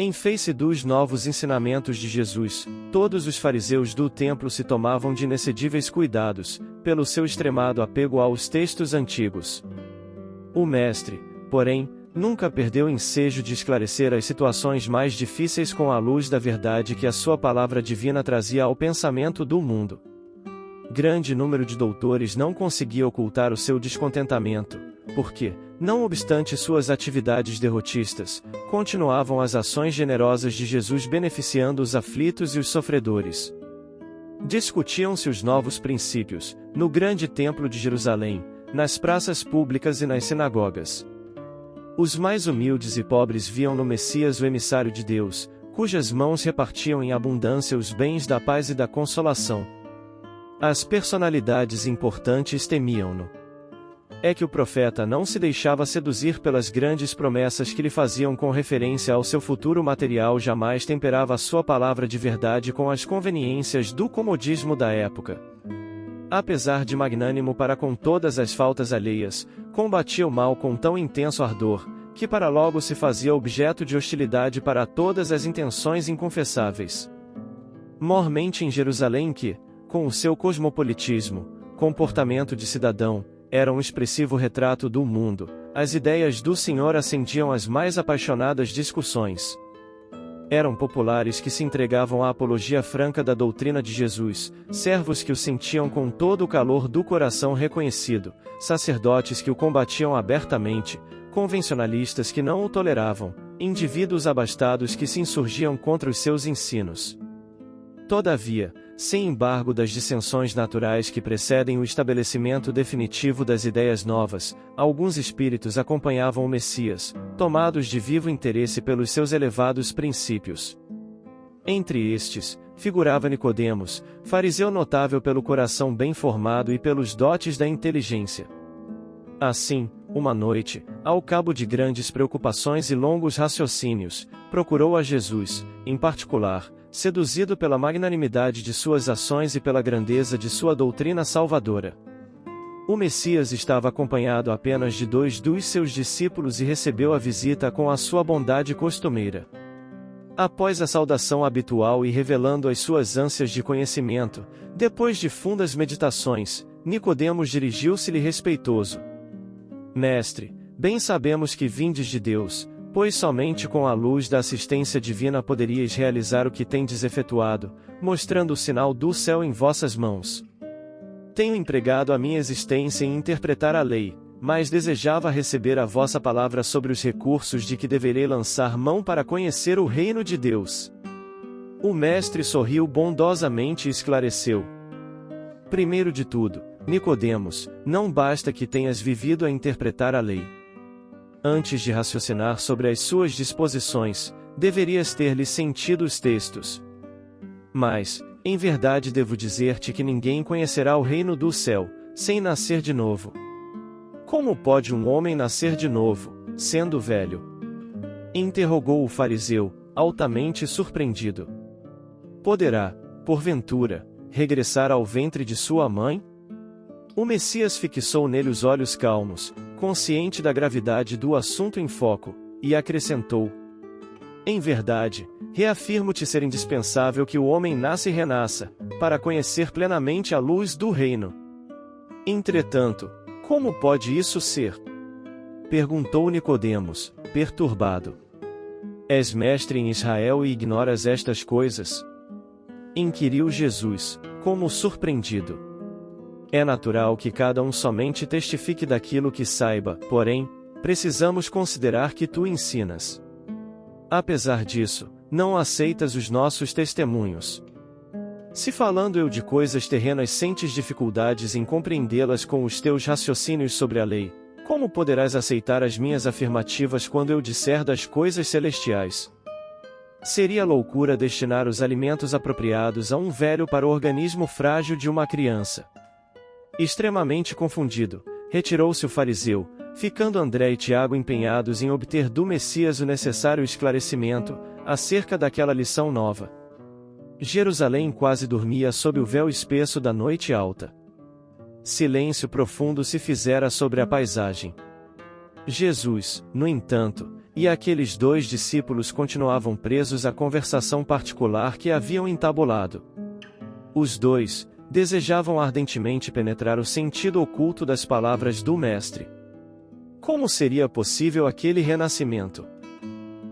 em face dos novos ensinamentos de Jesus, todos os fariseus do templo se tomavam de inexcedíveis cuidados, pelo seu extremado apego aos textos antigos. O mestre, porém, nunca perdeu o ensejo de esclarecer as situações mais difíceis com a luz da verdade que a sua palavra divina trazia ao pensamento do mundo. Grande número de doutores não conseguia ocultar o seu descontentamento, porque, não obstante suas atividades derrotistas, continuavam as ações generosas de Jesus beneficiando os aflitos e os sofredores. Discutiam-se os novos princípios, no grande templo de Jerusalém, nas praças públicas e nas sinagogas. Os mais humildes e pobres viam no Messias o emissário de Deus, cujas mãos repartiam em abundância os bens da paz e da consolação. As personalidades importantes temiam-no. É que o profeta não se deixava seduzir pelas grandes promessas que lhe faziam com referência ao seu futuro material, jamais temperava a sua palavra de verdade com as conveniências do comodismo da época. Apesar de magnânimo para com todas as faltas alheias, combatia o mal com tão intenso ardor, que para logo se fazia objeto de hostilidade para todas as intenções inconfessáveis. Mormente em Jerusalém que, com o seu cosmopolitismo, comportamento de cidadão, era um expressivo retrato do mundo, as ideias do Senhor acendiam as mais apaixonadas discussões. Eram populares que se entregavam à apologia franca da doutrina de Jesus, servos que o sentiam com todo o calor do coração reconhecido, sacerdotes que o combatiam abertamente, convencionalistas que não o toleravam, indivíduos abastados que se insurgiam contra os seus ensinos. Todavia, sem embargo das dissensões naturais que precedem o estabelecimento definitivo das ideias novas, alguns espíritos acompanhavam o Messias, tomados de vivo interesse pelos seus elevados princípios. Entre estes, figurava Nicodemos, fariseu notável pelo coração bem formado e pelos dotes da inteligência. Assim, uma noite, ao cabo de grandes preocupações e longos raciocínios, procurou a Jesus, em particular, seduzido pela magnanimidade de suas ações e pela grandeza de sua doutrina salvadora. O Messias estava acompanhado apenas de 2 dos seus discípulos e recebeu a visita com a sua bondade costumeira. Após a saudação habitual e revelando as suas ânsias de conhecimento, depois de fundas meditações, Nicodemos dirigiu-se-lhe respeitoso. Mestre, bem sabemos que vindes de Deus, pois somente com a luz da assistência divina poderíeis realizar o que tendes efetuado, mostrando o sinal do céu em vossas mãos. Tenho empregado a minha existência em interpretar a lei, mas desejava receber a vossa palavra sobre os recursos de que deverei lançar mão para conhecer o reino de Deus. O mestre sorriu bondosamente e esclareceu. Primeiro de tudo, Nicodemos, não basta que tenhas vivido a interpretar a lei. Antes de raciocinar sobre as suas disposições, deverias ter-lhe sentido os textos. Mas, em verdade devo dizer-te que ninguém conhecerá o reino do céu, sem nascer de novo. Como pode um homem nascer de novo, sendo velho? Interrogou o fariseu, altamente surpreendido. Poderá, porventura, regressar ao ventre de sua mãe? O Messias fixou nele os olhos calmos, consciente da gravidade do assunto em foco, e acrescentou: Em verdade, reafirmo-te ser indispensável que o homem nasça e renasça, para conhecer plenamente a luz do reino. Entretanto, como pode isso ser? Perguntou Nicodemos, perturbado. És mestre em Israel e ignoras estas coisas? Inquiriu Jesus, como surpreendido. É natural que cada um somente testifique daquilo que saiba, porém, precisamos considerar que tu ensinas. Apesar disso, não aceitas os nossos testemunhos. Se falando eu de coisas terrenas sentes dificuldades em compreendê-las com os teus raciocínios sobre a lei, como poderás aceitar as minhas afirmativas quando eu disser das coisas celestiais? Seria loucura destinar os alimentos apropriados a um velho para o organismo frágil de uma criança. Extremamente confundido, retirou-se o fariseu, ficando André e Tiago empenhados em obter do Messias o necessário esclarecimento, acerca daquela lição nova. Jerusalém quase dormia sob o véu espesso da noite alta. Silêncio profundo se fizera sobre a paisagem. Jesus, no entanto, e aqueles 2 discípulos continuavam presos à conversação particular que haviam entabulado. Os 2 desejavam ardentemente penetrar o sentido oculto das palavras do Mestre. Como seria possível aquele renascimento?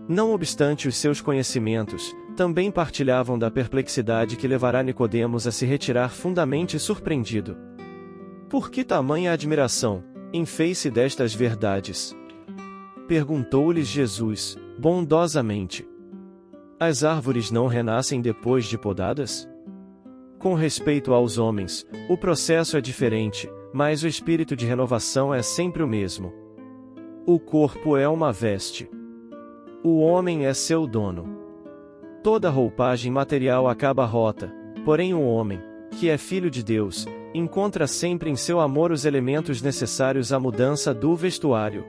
Não obstante os seus conhecimentos, também partilhavam da perplexidade que levará Nicodemos a se retirar fundamente surpreendido. Por que tamanha admiração, em face destas verdades? Perguntou-lhes Jesus, bondosamente. As árvores não renascem depois de podadas? Com respeito aos homens, o processo é diferente, mas o espírito de renovação é sempre o mesmo. O corpo é uma veste. O homem é seu dono. Toda roupagem material acaba rota, porém o homem, que é filho de Deus, encontra sempre em seu amor os elementos necessários à mudança do vestuário.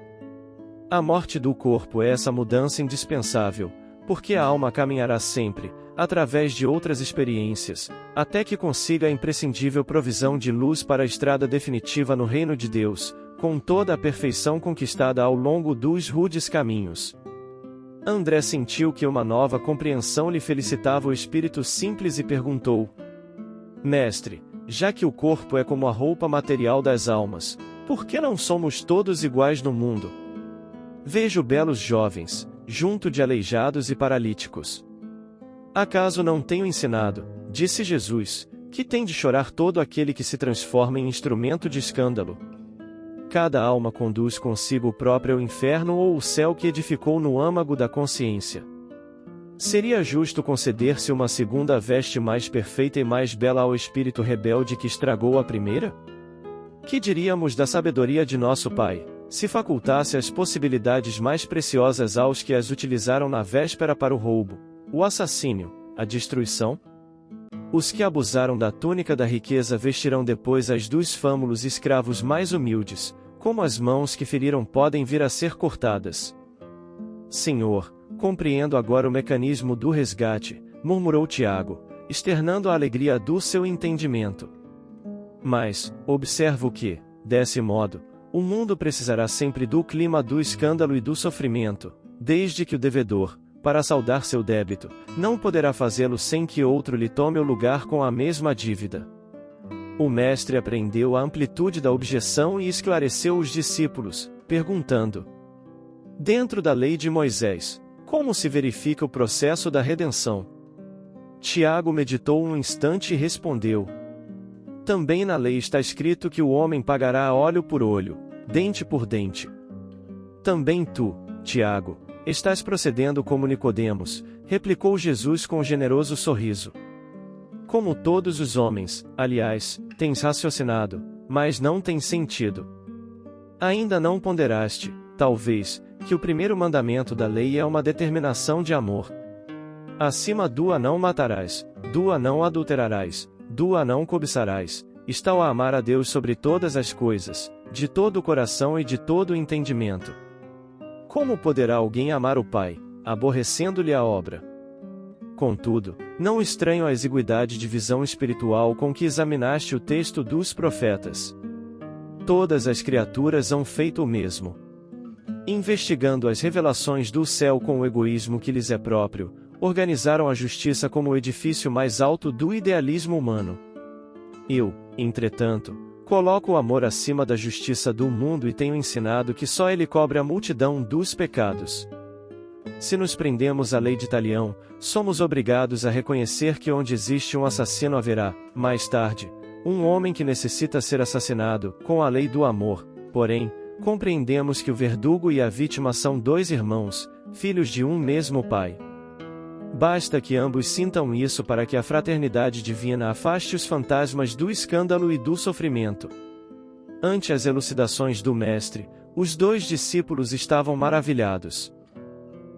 A morte do corpo é essa mudança indispensável, porque a alma caminhará sempre, através de outras experiências, até que consiga a imprescindível provisão de luz para a estrada definitiva no reino de Deus, com toda a perfeição conquistada ao longo dos rudes caminhos. André sentiu que uma nova compreensão lhe felicitava o espírito simples e perguntou: Mestre, já que o corpo é como a roupa material das almas, por que não somos todos iguais no mundo? Vejo belos jovens, junto de aleijados e paralíticos. Acaso não tenho ensinado, disse Jesus, que tem de chorar todo aquele que se transforma em instrumento de escândalo? Cada alma conduz consigo o próprio inferno ou o céu que edificou no âmago da consciência. Seria justo conceder-se uma segunda veste mais perfeita e mais bela ao espírito rebelde que estragou a primeira? Que diríamos da sabedoria de nosso Pai, se facultasse as possibilidades mais preciosas aos que as utilizaram na véspera para o roubo, o assassínio, a destruição? Os que abusaram da túnica da riqueza vestirão depois as dos fâmulos escravos mais humildes, como as mãos que feriram podem vir a ser cortadas. Senhor, compreendo agora o mecanismo do resgate, murmurou Tiago, externando a alegria do seu entendimento. Mas, observo que, desse modo, o mundo precisará sempre do clima do escândalo e do sofrimento, desde que o devedor, para saldar seu débito, não poderá fazê-lo sem que outro lhe tome o lugar com a mesma dívida. O mestre apreendeu a amplitude da objeção e esclareceu os discípulos, perguntando: dentro da lei de Moisés, como se verifica o processo da redenção? Tiago meditou um instante e respondeu: também na lei está escrito que o homem pagará olho por olho, dente por dente. Também tu, Tiago, estás procedendo como Nicodemos, replicou Jesus com generoso sorriso. Como todos os homens, aliás, tens raciocinado, mas não tens sentido. Ainda não ponderaste, talvez, que o primeiro mandamento da lei é uma determinação de amor. Acima do a não matarás, do a não adulterarás, do a não cobiçarás, está o amar a Deus sobre todas as coisas, de todo o coração e de todo o entendimento. Como poderá alguém amar o Pai, aborrecendo-lhe a obra? Contudo, não estranho a exiguidade de visão espiritual com que examinaste o texto dos profetas. Todas as criaturas hão feito o mesmo. Investigando as revelações do céu com o egoísmo que lhes é próprio, organizaram a justiça como o edifício mais alto do idealismo humano. Eu, entretanto, coloco o amor acima da justiça do mundo e tenho ensinado que só ele cobre a multidão dos pecados. Se nos prendemos à lei de Talião, somos obrigados a reconhecer que onde existe um assassino haverá, mais tarde, um homem que necessita ser assassinado, com a lei do amor. Porém, compreendemos que o verdugo e a vítima são dois irmãos, filhos de um mesmo pai. Basta que ambos sintam isso para que a fraternidade divina afaste os fantasmas do escândalo e do sofrimento. Ante as elucidações do Mestre, os dois discípulos estavam maravilhados.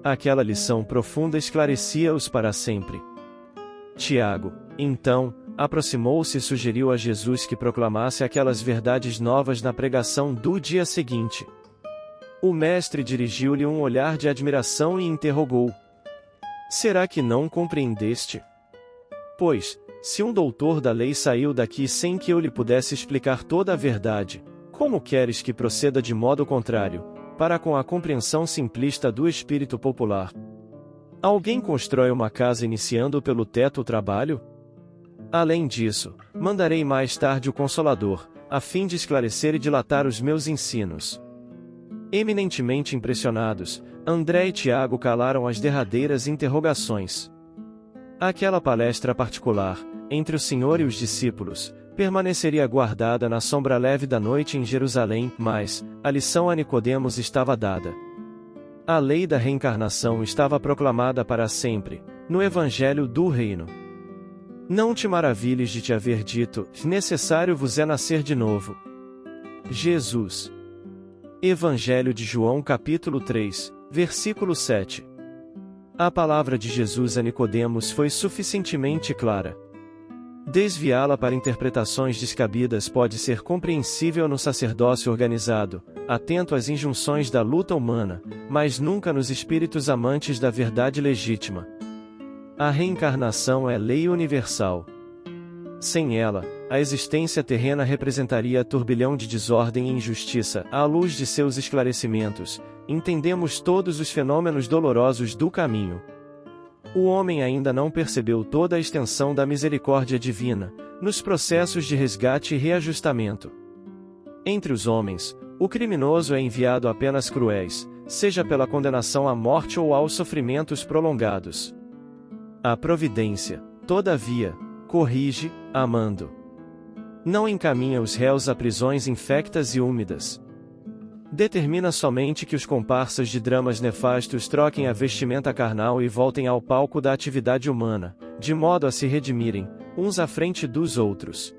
Aquela lição profunda esclarecia-os para sempre. Tiago, então, aproximou-se e sugeriu a Jesus que proclamasse aquelas verdades novas na pregação do dia seguinte. O Mestre dirigiu-lhe um olhar de admiração e interrogou: será que não compreendeste? Pois, se um doutor da lei saiu daqui sem que eu lhe pudesse explicar toda a verdade, como queres que proceda de modo contrário, para com a compreensão simplista do espírito popular? Alguém constrói uma casa iniciando pelo teto o trabalho? Além disso, mandarei mais tarde o Consolador, a fim de esclarecer e dilatar os meus ensinos. Eminentemente impressionados, André e Tiago calaram as derradeiras interrogações. Aquela palestra particular, entre o Senhor e os discípulos, permaneceria guardada na sombra leve da noite em Jerusalém, mas a lição a Nicodemos estava dada. A lei da reencarnação estava proclamada para sempre, no Evangelho do Reino. Não te maravilhes de te haver dito, necessário vos é nascer de novo. Jesus. Evangelho de João capítulo 3, versículo 7. A palavra de Jesus a Nicodemos foi suficientemente clara. Desviá-la para interpretações descabidas pode ser compreensível no sacerdócio organizado, atento às injunções da luta humana, mas nunca nos espíritos amantes da verdade legítima. A reencarnação é lei universal. Sem ela, a existência terrena representaria turbilhão de desordem e injustiça. À luz de seus esclarecimentos, entendemos todos os fenômenos dolorosos do caminho. O homem ainda não percebeu toda a extensão da misericórdia divina, nos processos de resgate e reajustamento. Entre os homens, o criminoso é enviado a penas cruéis, seja pela condenação à morte ou aos sofrimentos prolongados. A providência, todavia, corrige, amando. Não encaminha os réus a prisões infectas e úmidas. Determina somente que os comparsas de dramas nefastos troquem a vestimenta carnal e voltem ao palco da atividade humana, de modo a se redimirem, uns à frente dos outros.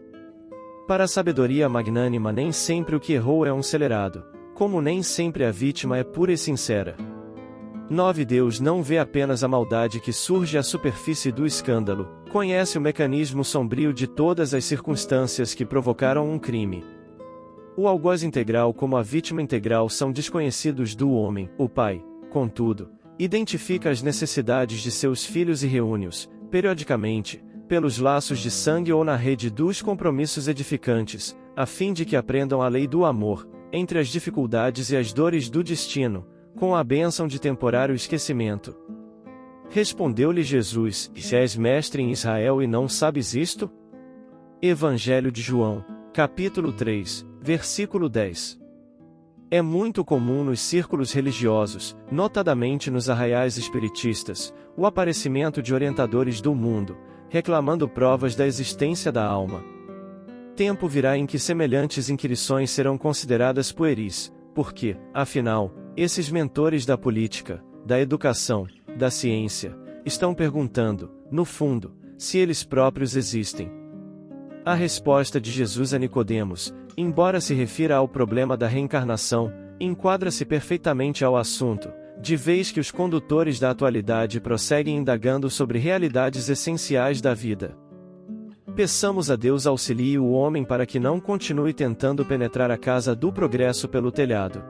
Para a sabedoria magnânima nem sempre o que errou é um celerado, como nem sempre a vítima é pura e sincera. 9 Deus não vê apenas a maldade que surge à superfície do escândalo, conhece o mecanismo sombrio de todas as circunstâncias que provocaram um crime. O algoz integral como a vítima integral são desconhecidos do homem. O pai, contudo, identifica as necessidades de seus filhos e reúne-os, periodicamente, pelos laços de sangue ou na rede dos compromissos edificantes, a fim de que aprendam a lei do amor, entre as dificuldades e as dores do destino, com a bênção de temporário esquecimento. Respondeu-lhe Jesus: Se és mestre em Israel e não sabes isto? Evangelho de João, capítulo 3, versículo 10. É muito comum nos círculos religiosos, notadamente nos arraiais espiritistas, o aparecimento de orientadores do mundo, reclamando provas da existência da alma. Tempo virá em que semelhantes inquirições serão consideradas pueris, porque, afinal, esses mentores da política, da educação, da ciência, estão perguntando, no fundo, se eles próprios existem. A resposta de Jesus a Nicodemos, embora se refira ao problema da reencarnação, enquadra-se perfeitamente ao assunto, de vez que os condutores da atualidade prosseguem indagando sobre realidades essenciais da vida. Peçamos a Deus auxilie o homem para que não continue tentando penetrar a casa do progresso pelo telhado.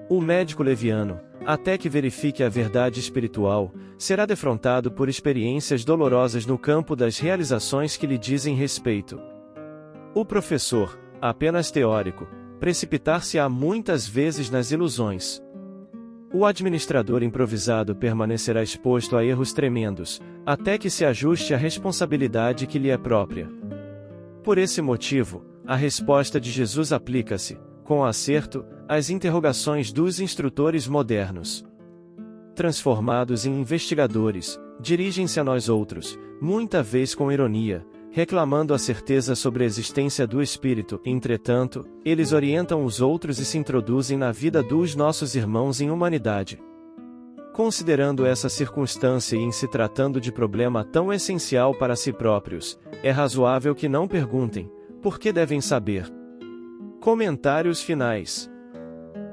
O médico leviano, até que verifique a verdade espiritual, será defrontado por experiências dolorosas no campo das realizações que lhe dizem respeito. O professor, apenas teórico, precipitar-se-á muitas vezes nas ilusões. O administrador improvisado permanecerá exposto a erros tremendos, até que se ajuste à responsabilidade que lhe é própria. Por esse motivo, a resposta de Jesus aplica-se, com acerto, às interrogações dos instrutores modernos. Transformados em investigadores, dirigem-se a nós outros, muita vez com ironia, reclamando a certeza sobre a existência do Espírito. Entretanto, eles orientam os outros e se introduzem na vida dos nossos irmãos em humanidade. Considerando essa circunstância e em se tratando de problema tão essencial para si próprios, é razoável que não perguntem, por que devem saber. Comentários finais.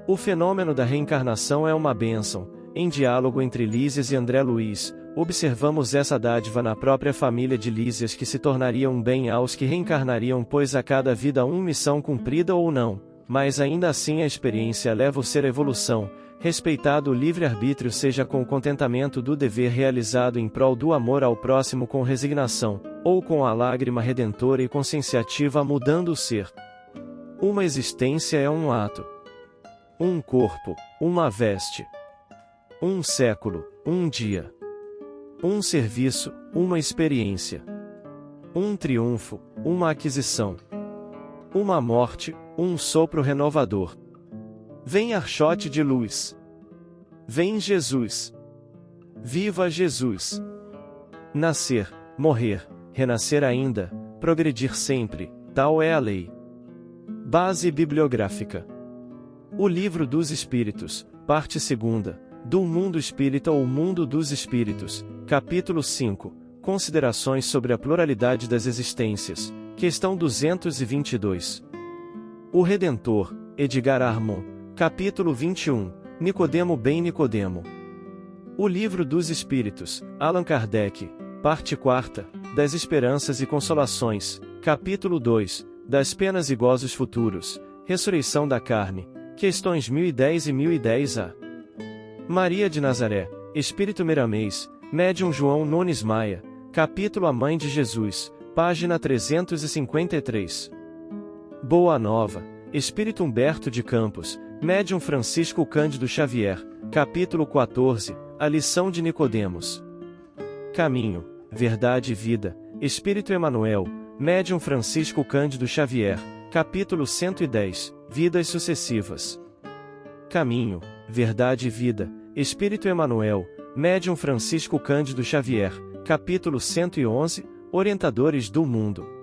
O fenômeno da reencarnação é uma bênção. Em diálogo entre Lísias e André Luiz, observamos essa dádiva na própria família de Lísias que se tornaria um bem aos que reencarnariam, pois a cada vida uma missão cumprida ou não, mas ainda assim a experiência leva o ser à evolução, respeitado o livre-arbítrio seja com o contentamento do dever realizado em prol do amor ao próximo com resignação, ou com a lágrima redentora e conscienciativa mudando o ser. Uma existência é um ato. Um corpo, uma veste. Um século, um dia. Um serviço, uma experiência. Um triunfo, uma aquisição. Uma morte, um sopro renovador. Vem Archote de luz. Vem Jesus. Viva Jesus. Nascer, morrer, renascer ainda, progredir sempre, tal é a lei. Base bibliográfica. O Livro dos Espíritos, parte 2ª, do Mundo Espírita ou Mundo dos Espíritos, capítulo 5, Considerações sobre a pluralidade das existências, questão 222. O Redentor, Edgar Armon, capítulo 21, Nicodemo bem Nicodemo. O Livro dos Espíritos, Allan Kardec, parte 4ª, das Esperanças e Consolações, capítulo 2, das Penas e Gozos Futuros, Ressurreição da Carne, questões 1010 e 1010a. Maria de Nazaré, Espírito Meramês, Médium João Nunes Maia, capítulo A Mãe de Jesus, página 353. Boa Nova, Espírito Humberto de Campos, Médium Francisco Cândido Xavier, capítulo 14, A Lição de Nicodemos. Caminho, Verdade e Vida, Espírito Emanuel, Médium Francisco Cândido Xavier, capítulo 110, Vidas Sucessivas. Caminho, Verdade e Vida, Espírito Emanuel, Médium Francisco Cândido Xavier, capítulo 111, Orientadores do Mundo.